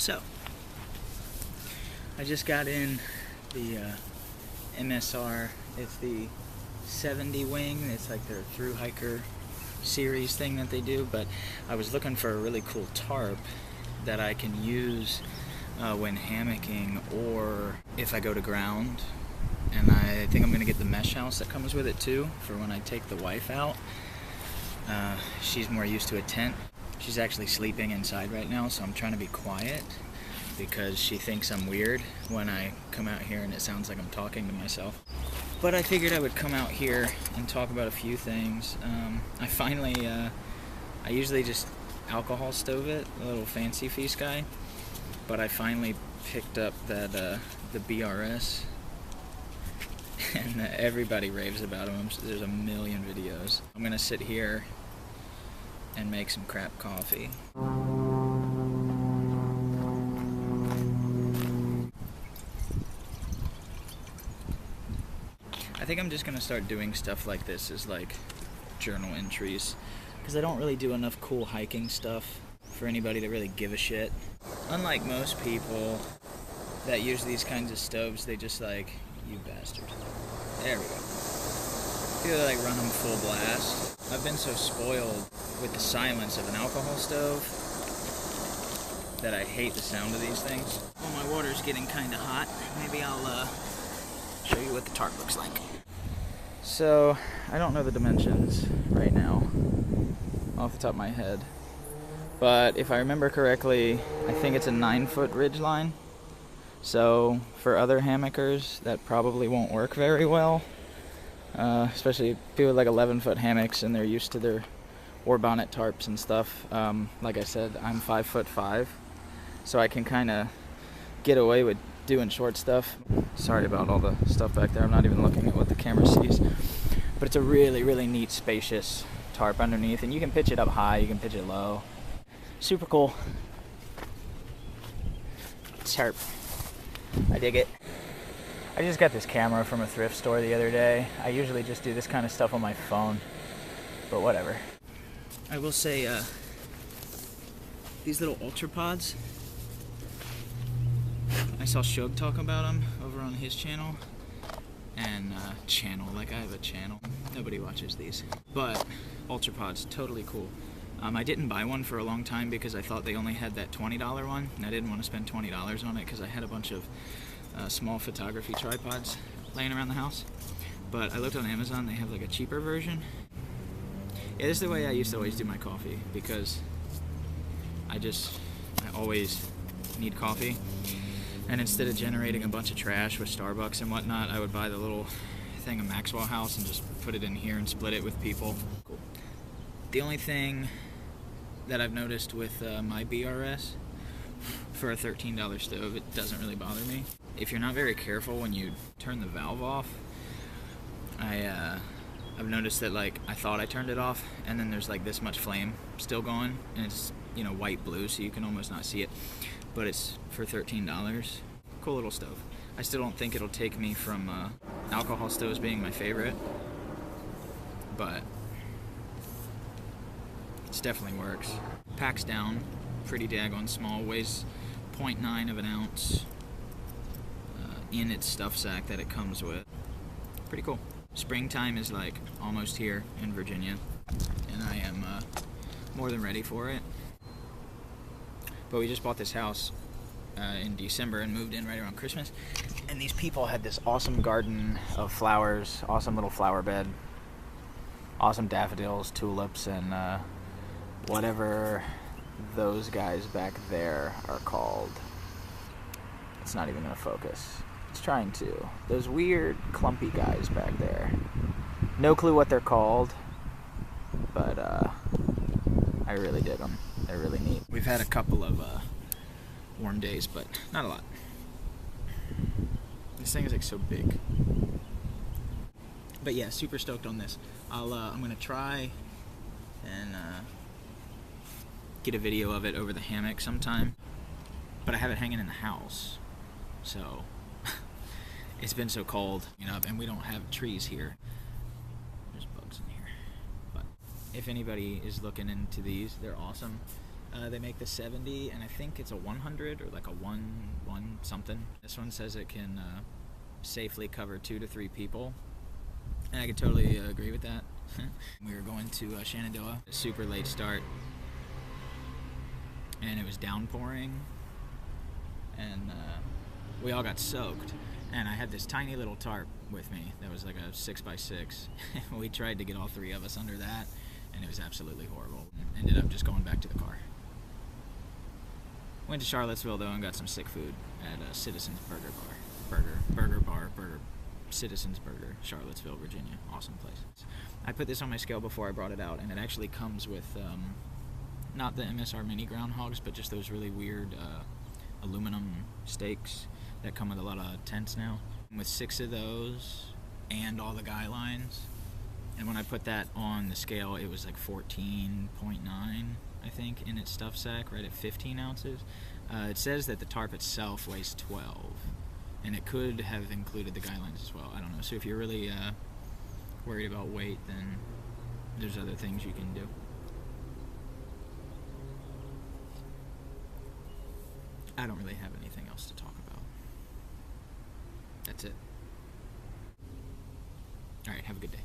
So, I just got in the MSR. It's the 70 wing. It's like their through hiker series thing that they do, but I was looking for a really cool tarp that I can use when hammocking or if I go to ground. And I think I'm going to get the mesh house that comes with it too for when I take the wife out. She's more used to a tent. She's actually sleeping inside right now, so I'm trying to be quiet because she thinks I'm weird when I come out here and it sounds like I'm talking to myself. But I figured I would come out here and talk about a few things. I finally, I usually just alcohol stove it, a little Fancy Feast guy, but I finally picked up that the BRS, and everybody raves about them. There's a million videos. I'm gonna sit here and make some crap coffee. I think I'm just gonna start doing stuff like this as like journal entries, because I don't really do enough cool hiking stuff for anybody to really give a shit. Unlike most people that use these kinds of stoves, they just like, you bastard. There we go. Feel like run them full blast. I've been so spoiled with the silence of an alcohol stove that I hate the sound of these things. Well, my water's getting kind of hot. Maybe I'll show you what the tarp looks like. So, I don't know the dimensions right now off the top of my head. But if I remember correctly, I think it's a 9-foot ridge line. So for other hammockers, that probably won't work very well. Especially people with like 11-foot hammocks and they're used to their war bonnet tarps and stuff. Like I said, I'm 5'5", so I can kind of get away with doing short stuff. Sorry about all the stuff back there. I'm not even looking at what the camera sees. But it's a really, really neat, spacious tarp underneath, and you can pitch it up high, you can pitch it low. Super cool. Tarp. I dig it. I just got this camera from a thrift store the other day. I usually just do this kind of stuff on my phone, but whatever. I will say, these little Ultra Pods, I saw Shug talk about them over on his channel, and like I have a channel. Nobody watches these, but Ultra Pods, totally cool. I didn't buy one for a long time because I thought they only had that $20 one, and I didn't want to spend $20 on it because I had a bunch of small photography tripods laying around the house. But I looked on Amazon, they have like a cheaper version. Yeah, this is the way I used to always do my coffee, because I always need coffee. And instead of generating a bunch of trash with Starbucks and whatnot, I would buy the little thing of Maxwell House and just put it in here and split it with people. Cool. The only thing that I've noticed with my BRS, for a $13 stove, it doesn't really bother me. If you're not very careful when you turn the valve off, I've noticed that, like, I thought I turned it off, and then there's like this much flame still going, and it's, you know, white blue, so you can almost not see it, but it's for $13. Cool little stove. I still don't think it'll take me from alcohol stoves being my favorite, but it definitely works. Packs down pretty daggone small, weighs 0.9 of an ounce in its stuff sack that it comes with. Pretty cool. Springtime is like almost here in Virginia, and I am more than ready for it. But we just bought this house in December and moved in right around Christmas, and these people had this awesome garden of flowers, awesome little flower bed, awesome daffodils, tulips, and whatever those guys back there are called. It's not even gonna focus. It's trying to. Those weird clumpy guys back there. No clue what they're called, but I really dig them. They're really neat. We've had a couple of warm days, but not a lot. This thing is like so big. But yeah, super stoked on this. I'm gonna try and get a video of it over the hammock sometime, but I have it hanging in the house, so it's been so cold, you know, and we don't have trees here. There's bugs in here, but if anybody is looking into these, they're awesome. They make the 70, and I think it's a 100 or like a 1 something. This one says it can safely cover 2 to 3 people, and I could totally agree with that. We were going to Shenandoah, a super late start, and it was downpouring, and we all got soaked. And I had this tiny little tarp with me that was like a 6x6. We tried to get all 3 of us under that, and it was absolutely horrible. Ended up just going back to the car. Went to Charlottesville though and got some sick food at Citizens Burger, Citizens Burger, Charlottesville, Virginia. Awesome place. I put this on my scale before I brought it out, and it actually comes with not the MSR mini groundhogs, but just those really weird aluminum steaks that come with a lot of tents now. With 6 of those and all the guy lines, and when I put that on the scale, it was like 14.9, I think, in its stuff sack, right at 15 ounces. It says that the tarp itself weighs 12, and it could have included the guy lines as well. I don't know. So if you're really worried about weight, then there's other things you can do. I don't really have anything else to talk about. That's it. All right, have a good day.